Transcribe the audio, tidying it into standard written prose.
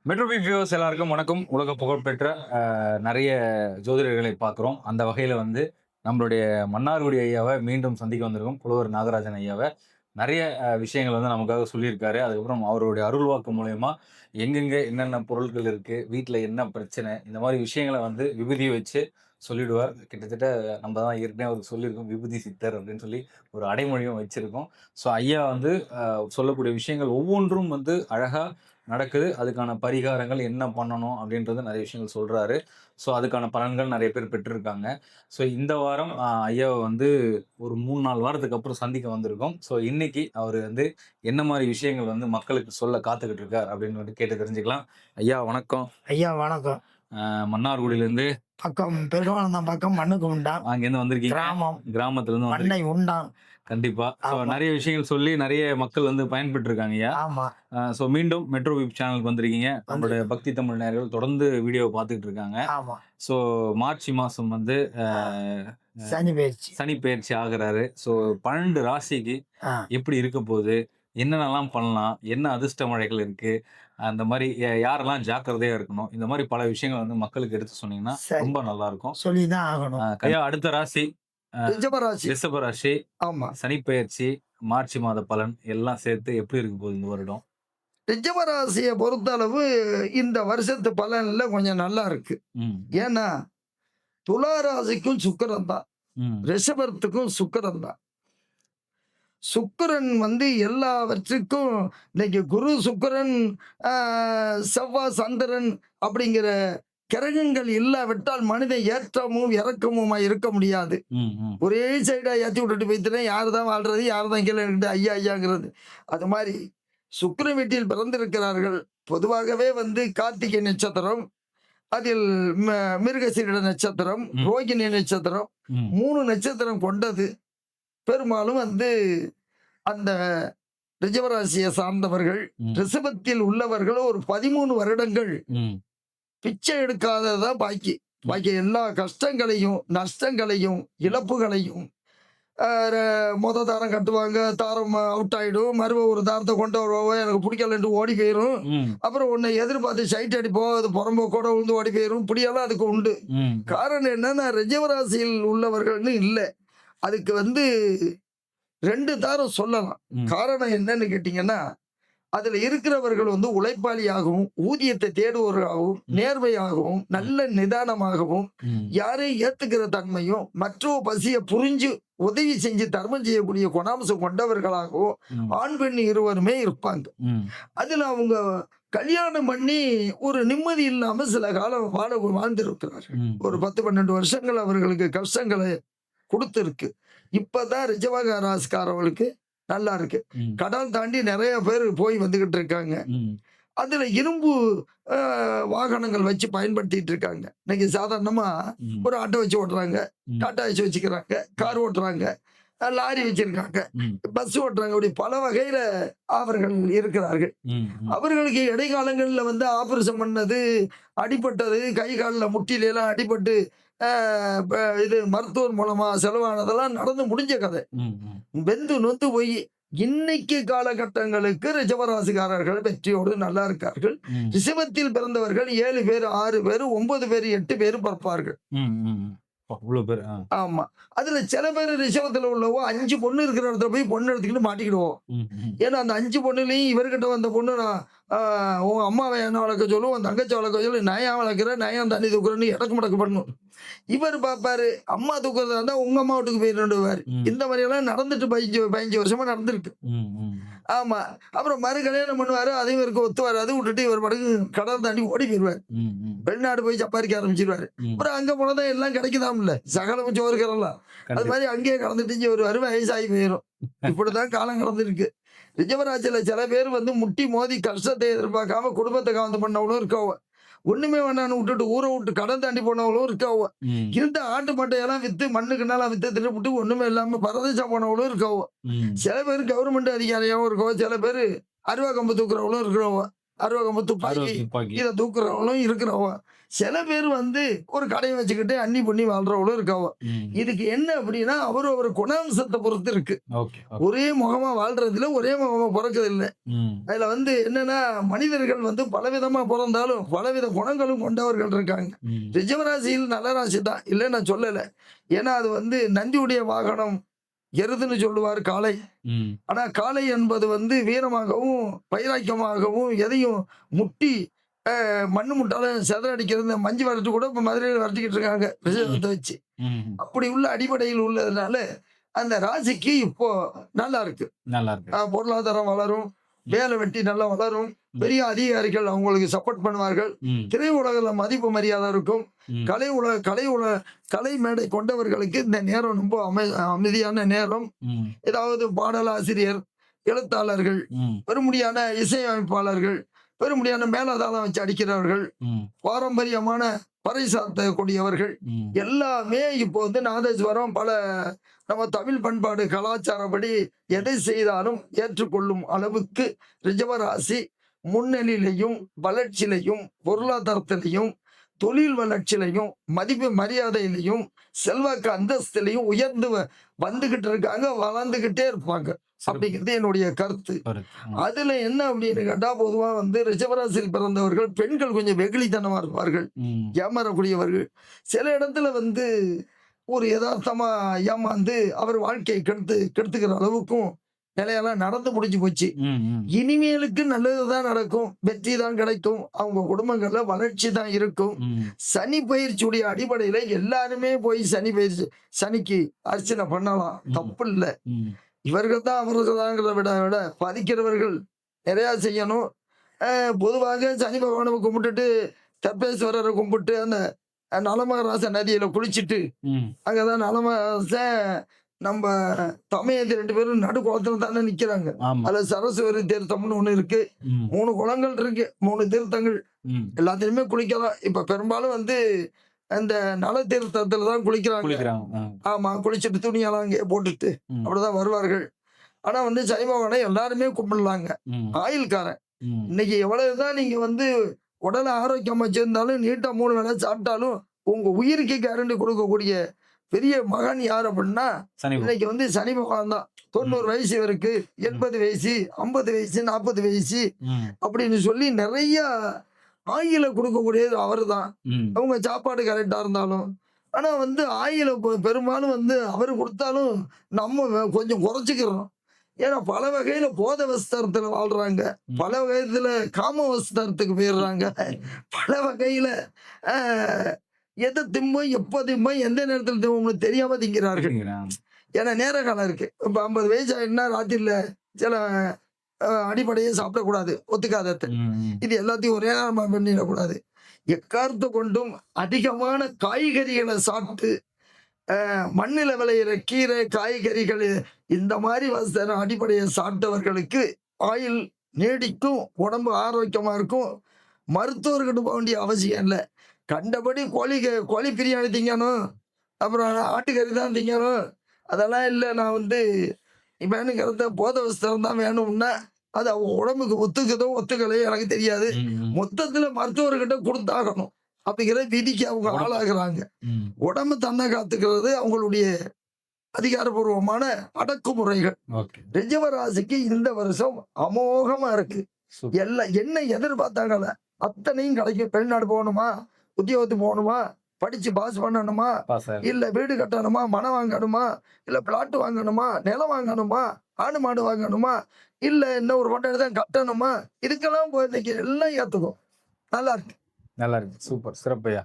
மெட்ரோபி viewers எல்லாருக்கும் வணக்கம். உலக புகழ்பெற்ற நெறைய ஜோதிடர்களை பார்க்குறோம். அந்த வகையில வந்து நம்மளுடைய மன்னார்குடி ஐயாவ மீண்டும் சந்திக்க வந்திருக்கோம். புலவர் நாகராஜன் ஐயாவ. நெறைய விஷயங்கள் வந்து நமக்காக சொல்லியிருக்காரு. அதுக்கப்புறம் அவருடைய அருள்வாக்கு மூலியமா எங்கெங்க என்னென்ன பொருட்கள் இருக்கு, வீட்ல என்ன பிரச்சனை, இந்த மாரி விஷயங்கள வந்து விபூதிய வச்சு சொல்லிடுவார். கிட்டத்தட்ட நம்ம தான் ஏற்கனவே அவருக்கு சொல்லியிருக்கோம். விபூதி சித்தர் அப்படின்னு சொல்லி ஒரு அடைமொழியும் வச்சிருக்கோம். ஸோ ஐயா வந்து சொல்லக்கூடிய விஷயங்கள் ஒவ்வொன்றும் வந்து அழகா நடக்குது. அதுக்கான பரிகாரங்கள் என்ன பண்ணணும் அப்படின்றது நெறைய விஷயங்கள் சொல்றாரு. ஸோ அதுக்கான பலன்கள் நெறைய பேர் பெற்றிருக்காங்க. ஸோ இந்த வாரம் ஐயாவ வந்து ஒரு 3, 4 வாரத்துக்கு அப்புறம் சந்திக்க வந்திருக்கோம். ஸோ இன்னைக்கு அவரு வந்து என்ன மாரி விஷயங்கள் வந்து மக்களுக்கு சொல்ல காத்துக்கிட்டு இருக்கார் அப்படின்னு வந்து கேட்டு தெரிஞ்சுக்கலாம். ஐயா வணக்கம். ஐயா வணக்கம். மன்னார்குடியிலேருந்து பக்கம் பெருமாநத்தம் பக்கம் மண்ணுக்கு உண்டான். அங்கேருந்து வந்திருக்கீங்க. கிராமம். கிராமத்துலருந்து மண்ணை வந்திருக்கீங்க. உண்டான். கண்டிப்பா. ஸோ ஆமா, நெறைய விஷயங்கள் சொல்லி நெறைய மக்கள் வந்து பயன்பெற்றிருக்காங்கய்யா. ஆமா. ஸோ மீண்டும் மெட்ரோ விப் சேனலுக்கு வந்திருக்கீங்க. வந்து நம்மளுடைய பக்தி தமிழ் நேயர்கள் தொடர்ந்து வீடியோவ பார்த்துக்கிட்டு இருக்காங்க. ஆமா. ஸோ மார்ச் மாசம் வந்து ஆ. சனி பெயர்ச்சி. சனி பெயர்ச்சி ஆகுறாரு. ஸோ 12 ராசிக்கு ஆ. எப்படி இருக்க போது? என்னென்னலாம் பண்ணலாம்? என்ன அதிர்ஷ்ட மழைகள் இருக்கு? அந்த மாரி யாரெல்லாம் ஜாக்கிரதையா இருக்கணும்? இந்த மாரி பல விஷயங்கள வந்து மக்களுக்கு எடுத்து சொன்னீங்கன்னா, சரி. ரொம்ப நல்லாருக்கும். சொல்லி தான் ஆகணும். ஐயா அடுத்த ராசி அ ரிஷபராசி. ரிஷப ராசி, ஆமா. சனி பெயர்ச்சி, மார்ச் மாத பலன் எல்லாம் சேர்த்து எப்படி இருக்க போகுது இந்த வருடம்? ரிஷபராசிய பொறுத்தளவு இந்த வருஷத்து பலன்ல கொஞ்சம் நல்லா இருக்கு. ம். ஏன்னா, துலா ராசிக்கும் சுக்கிரன் தான். ம். ரிஷபத்துக்கும் சுக்கிரன் தான். சுக்கிரன் வந்து எல்லாவற்றுக்கும் இன்னைக்கு குரு, சுக்கிரன், ஆ செவ்வாய், சந்திரன் அப்படிங்கிற கிரகங்கள் இல்லாவிட்டால் மனிதன் ஏற்றமும் இறக்கமுமாய் இருக்க முடியாது. ம். ம். ஒரே சைடா ஏத்தி விட்டுட்டு போயிட்டுனா யாரு தான் வாழ்றது, யாரு தான் கீழ நின்னுட்டு ஐயா ஐயாங்கிறது. அது மாரி சுக்கிரன் வீட்டில் பிறந்திருக்கிறார்கள். பொதுவாகவே வந்து கார்த்திகை நட்சத்திரம், அதில் ம மிருகசீரிட நட்சத்திரம், ம். ரோகிணி நட்சத்திரம், ம். 3 நட்சத்திரம் கொண்டது. பெரும்பாலும் வந்து அந்த ரிஷபராசியை சார்ந்தவர்கள், ம். ரிஷபத்தில் உள்ளவர்கள் ஒரு 13 வருடங்கள் ம். பிச்சை எடுக்காதது தான் பாக்கி. ம். பாக்கி எல்லா கஷ்டங்களையும், நஷ்டங்களையும், இழப்புகளையும் மொத தாரம் கட்டுவாங்க. தாரம் அவுட் ஆயிடும். மறுவ ஒரு தாரத்த கொண்டு வருவாங்க. எனக்கு புடிக்கலன்ட்டு ஓடி போயிரும். ம். அப்புறம் உன்னை எதிர்பார்த்து சைட் அடிப்போம். அது புறம்போக்கோட விழுந்து ஓடி போயிரும். இப்படியெல்லாம் அதுக்கு உண்டு. ம். காரணம் என்னன்னா, ரிஷபராசியில் உள்ளவர்கள்ன்னு இல்ல. அதுக்கு வந்து 2 தாரம் சொல்லலாம். ம். காரணம் என்னன்னு கேட்டீங்கன்னா, அதுல இருக்கிறவர்கள் வந்து உழைப்பாளியாகவும், ஊதியத்தை தேடுபவர்களாகவும், ம். நேர்மையாகவும், நல்ல நிதானமாகவும், ம். யாரையும் ஏத்துக்கிற தன்மையும், மற்றவர் பசிய புரிஞ்சு உதவி செஞ்சு தர்மம் செய்யக்கூடிய குணாம்சம் கொண்டவர்களாகவும், ம். ஆண், பெண் இருவருமே இருப்பாங்க. ம். அதுல அவங்க கல்யாணம் பண்ணி ஒரு நிம்மதி இல்லாம சில காலம் வாழ்ந்திருக்கிறார்கள். ம். ஒரு 10, 12 வருஷங்கள் அவர்களுக்கு கஷ்டங்கள குடுத்திருக்கு. இப்பதான் ரிஷப ராசிக்காரவங்களுக்கு நல்லா இருக்கு. ம். கடல் தாண்டி நெறைய பேர் போய் வந்துகிட்டு இருக்காங்க. ம். அதுல இரும்பு அ வாகனங்கள் வச்சு பயன்படுத்திட்டு இருக்காங்க. இன்னைக்கு சாதாரணமா ம். ஒரு ஆட்டோ வச்சு ஓட்டுறாங்க. ம். டாடா ஏசி வச்சுக்கிறாங்க. கார் ஓட்டுறாங்க. லாரி வச்சிருக்காங்க. ம். பஸ் ஓட்டுறாங்க. இப்படி பல வகையில அவர்கள் இருக்கிறார்கள். ம். ம். அவர்களுக்கு இடைக்காலங்கள்ல வந்து ஆபரேஷன் பண்ணது, அடிபட்டது, கை கால்ல முட்டில எல்லாம் அடிபட்டு, அ ப இது மருத்துவர் மூலமா செலவானதெல்லாம் நடந்து முடிஞ்ச கதை. ம். ம். வெந்து நொந்து போய் இன்னைக்கு காலகட்டங்களுக்கு ரிஷபராசிக்காரர்கள் வெற்றியோடு நல்லா இருக்கார்கள். ம். ரிஷபத்தில் பிறந்தவர்கள் 7 பேர், 6 பேர், 9 பேர், 8 பேர் பிறப்பார்கள். ம். ம். அவ்ளோ பேரு. ஆமா. அதுல சில பேர் ரிஷபத்துல உள்ளவோ 5 பொண்ணு இருக்கிற இடத்துல போய் பொண்ணு எடுத்துக்கிட்டு மாட்டிக்கிடுவோம். ம். ம். ஏன்னா அந்த 5 பொண்ணுலயும் இவர்கிட்ட வந்த பொண்ணு நான் உன் அம்மாவை என்ன வளர்க்க சொல்லும், உன் தங்கச்சி வளர்க்க சொல்லு, நான் ஏன் வளர்க்குறேன், நான் ஏன் தண்ணி தூக்குறேன்னு எடக்கு மடக்கு பண்ணும். இவர் பார்ப்பாரு, அம்மா தூக்குறதா இருந்தா உங்க அம்மா வீட்டுக்கு போயிருந்துவாரு. ம். இந்த மாதிரியெல்லாம் நடந்துட்டு 15 வருஷமா நடந்திருக்கு. ம். ம். ஆமா. அப்புறம் மறு கல்யாணம் பண்ணுவாரு. அதையும் இவருக்கு ஒத்து வராது. விட்டுட்டு இவர் பாட்டுக்கு கடல் தாண்டி ஓடி போயிருவாரு. ம். ம். வெளிநாடு போய் சம்பாதிக்க ஆரம்பிச்சிருவாரு. ம். அப்புறம் அங்க போனா தான் எல்லாம் கிடைக்குதாம்ல. சகலமும் சோறு கரலாம். அது கண்டிப்பா. மாதிரி அங்கேயே கடந்துட்டு இங்க வருவாரு. வயசாகி போயிரும். இப்படிதான் காலம் கடந்திருக்கு. ரிஷபராசியில சில பேர் வந்து முட்டி மோதி கஷ்டத்தை எதிர்பார்க்காம குடும்பத்தை காந்து பண்ணவங்களும் இருக்கவ. ஒண்ணுமே வேணான்னு விட்டுட்டு ஊரை விட்டு கடன் தாண்டி போனவங்களும் இருக்கவ. ம். இருந்த ஆட்டு மட்டையெல்லாம் வித்து மண்ணுக்குனாலாம் வித்து தின்னுபுட்டு ஒண்ணுமே இல்லாம பரதேசம் போனவங்களும் இருக்கவ. ம். சில பேர் கவர்மெண்ட் அதிகாரியாவும் இருக்கவ. சில பேரு அருவா கம்பு தூக்குறவங்களும் இருக்கிறவங்க. அருவகம்பு துப்பாக்கி துப்பாக்கி. இதை தூக்குறவங்களும் இருக்கிறவங்க. சில பேர் வந்து ஒரு கடையை வச்சுக்கிட்டு அன்னி பண்ணி வாழ்றவங்களும் இருக்காவோ. இதுக்கு என்ன அப்படின்னா அவர் குணாம்சத்தை பொறுத்து இருக்கு. ஓகே. ஒரே முகமா வாழ்றதுல ஒரே முகமா பிறக்கிறது இல்லை. அதுல வந்து என்னன்னா மனிதர்கள் வந்து பலவிதமா பிறந்தாலும் பலவித குணங்களும் கொண்டவர்கள் இருக்காங்க. ரிஷபராசியில் நல்ல ராசி தான், இல்லை நான் சொல்லலை. ஏன்னா அது வந்து நந்தியுடைய வாகனம் எருதுன்னு சொல்லுவார் காளை. ஆனா காளை என்பது வந்து வீரமாகவும் வைராக்கியமாகவும் எதையும் முட்டி மண்ணு முட்டால செதறடிக்கிறது. இந்த மஞ்சு வரட்டு கூட இப்ப மதுரையில் வரட்டிக்கிட்டு இருக்காங்க ரிஷபத்தை வச்சு. அப்படி உள்ள அடிப்படையில் உள்ளதுனால அந்த ராசிக்கு இப்போ நல்லா இருக்கு. நல்லா இருக்கு. பொருளாதாரம் வளரும், வேலை வெட்டி நல்லா வளரும், பெரிய அதிகாரிகள் அவங்களுக்கு சப்போர்ட் பண்ணுவார்கள். திரை உலகில் மதிப்பு மரியாதை இருக்கும். கலை மேடை கொண்டவர்களுக்கு இந்த நேரம் ரொம்ப அமைதியான நேரம். ஏதாவது பாடலாசிரியர், எழுத்தாளர்கள், பெருமுடியான இசையமைப்பாளர்கள், பெருமுடியான மேலதாளம் வச்சு அடிக்கிறவர்கள், பாரம்பரியமான பறை சாத்தக்கூடியவர்கள் எல்லாமே இப்போ வந்து நாதஸ்வரம் பல நம்ம தமிழ் பண்பாடு கலாச்சாரப்படி எதை செய்தாலும் ஏற்றுக்கொள்ளும் அளவுக்கு ரிஷபராசி முன்னணியிலையும் வளர்ச்சியிலையும் பொருளாதாரத்திலையும் தொழில் வளர்ச்சியிலையும் மதிப்பு மரியாதையிலையும் செல்வாக்கு அந்தஸ்திலையும் உயர்ந்து வந்துகிட்டு இருக்காங்க, வளர்ந்துகிட்டே இருப்பாங்க அப்படிங்கிறது என்னுடைய கருத்து. அதுல என்ன அப்படின்னு கேட்டா பொதுவா வந்து ரிஷபராசியில் பிறந்தவர்கள் பெண்கள் கொஞ்சம் வெகுளித்தனமா இருப்பார்கள், ஏமாறக்கூடியவர்கள். சில இடத்துல வந்து ஒரு யதார்த்தமா ஏமாந்து அவர் வாழ்க்கையை கெடுத்துக்கிற அளவுக்கும் நிலையெல்லாம் நடந்து முடிஞ்சு போச்சு. இனிமேலுக்கு நல்லதுதான் நடக்கும், வெற்றி தான் கிடைக்கும், அவங்க குடும்பங்கள்ல வளர்ச்சி தான் இருக்கும். சனி பயிற்சியுடைய அடிப்படையில எல்லாருமே போய் சனிக்கு அர்ச்சனை பண்ணலாம், தப்பு இல்லை. இவர்கள் தான் அவர்கள் தாங்கிறத விட பாதிக்கிறவர்கள் நிறைய செய்யணும். பொதுவாக சனி பகவானை கும்பிட்டுட்டு தர்பேஸ்வரரை கும்பிட்டு அந்த நலமகராச நதியில குளிச்சுட்டு அங்கதான் நலமகராச நம்ம தமையத்து 2 பேரும் நடு குளத்துல தானே நிக்கிறாங்க. அதுல சரஸ்வதி தீர்த்தம்னு ஒண்ணு இருக்கு, 3 குளங்கள் இருக்கு, 3 தீர்த்தங்கள். எல்லாத்திலுமே குளிக்கலாம். இப்ப பெரும்பாலும் வந்து அந்த நல தீர்த்தத்துல தான் குளிக்கிறாங்க. ஆமா, குளிச்சுட்டு துணியெல்லாம் அங்கே போட்டுட்டு அப்படிதான் வருவார்கள். ஆனா வந்து சனி பகவானை எல்லாருமே கும்பிடலாங்க. ஆயுள்காரன் இன்னைக்கு எவ்வளவுதான் நீங்க வந்து உடலை ஆரோக்கியமா வச்சிருந்தாலும் நீட்டா 3 வேளை சாப்பிட்டாலும் உங்க உயிருக்கு கேரண்டி கொடுக்கக்கூடிய பெரிய மகன் யார் அப்படின்னா இன்னைக்கு வந்து சனி பகவான் தான். 90 வயசு இருக்கு, 80 வயசு, 50 வயசு, 40 வயசு அப்படின்னு சொல்லி நிறைய ஆயில கொடுக்கக்கூடியது அவரு தான். அவங்க சாப்பாடு கரெக்டா இருந்தாலும். ஆனா வந்து ஆயில பெரும்பாலும் வந்து அவரு கொடுத்தாலும் நம்ம கொஞ்சம் குறைச்சிக்கிறோம். ஏன்னா பல வகையில போத வஸ்திரத்துல வாழ்றாங்க, பல வகையில காம வஸ்திரத்துக்கு போயிடுறாங்க, பல வகையில எதை திம்போ எப்போ திம்போ எந்த நேரத்தில் திம்போ தெரியாம திங்கிறார்கள். ஏன்னா நேர காலம் இருக்கு. இப்ப 50 வயசு ஆயிடுனா ராத்திரில சில அடிப்படையை சாப்பிடக்கூடாது, ஒத்துக்காதது. இது எல்லாத்தையும் ஒரே நேரமா பண்ணிடக்கூடாது. எக்காரணத்தை கொண்டும் அதிகமான காய்கறிகளை சாப்பிட்டு மண்ணில விளையிற கீரை காய்கறிகள் இந்த மாதிரி அடிப்படையை சாப்பிட்டவர்களுக்கு ஆயுள் நீடிக்கும், உடம்பு ஆரோக்கியமா இருக்கும், மருத்துவர்கிட்ட போக வேண்டிய அவசியம் இல்லை. கண்டபடி கோழி பிரியாணி திங்கணும், அப்புறம் ஆட்டுக்கறி தான் திங்கணும், அதெல்லாம் இல்லை. நான் வந்து வேணுங்கிறத போத வஸ்திரம் தான் வேணும்னா அது அவங்க உடம்புக்கு ஒத்துக்குதோ ஒத்துக்கலையோ எனக்கு தெரியாது. மொத்தத்துல மருத்துவர்கிட்ட கொடுத்தாகணும் அப்படிங்கிற விதிக்கு அவங்க ஆளாகிறாங்க. உடம்பு தன்னை காத்துக்கிறது அவங்களுடைய அதிகாரபூர்வமான அடக்குமுறைகள். ரிஷபராசிக்கு இந்த வருஷம் அமோகமா இருக்கு. எல்லாம் என்ன எதிர்பார்த்தாங்கல்ல அத்தனையும் கிடைக்கும். வெளிநாடு போகணுமா, உத்தியோகத்துக்கு போகணுமா, படிச்சு பாஸ் பண்ணணுமா, இல்ல வீடு கட்டணுமா, மனம் வாங்கணுமா, இல்ல பிளாட் வாங்கணுமா, நிலம் வாங்கணுமா, ஆடு மாடு வாங்கணுமா, இல்ல இன்னும் ஒரு கொண்டாடி தான் கட்டணுமா, இதுக்கெல்லாம் போய் எல்லாம் ஏத்துக்கும். நல்லா இருக்கு. நல்லா இருக்கு. சூப்பர், சிறப்பையா.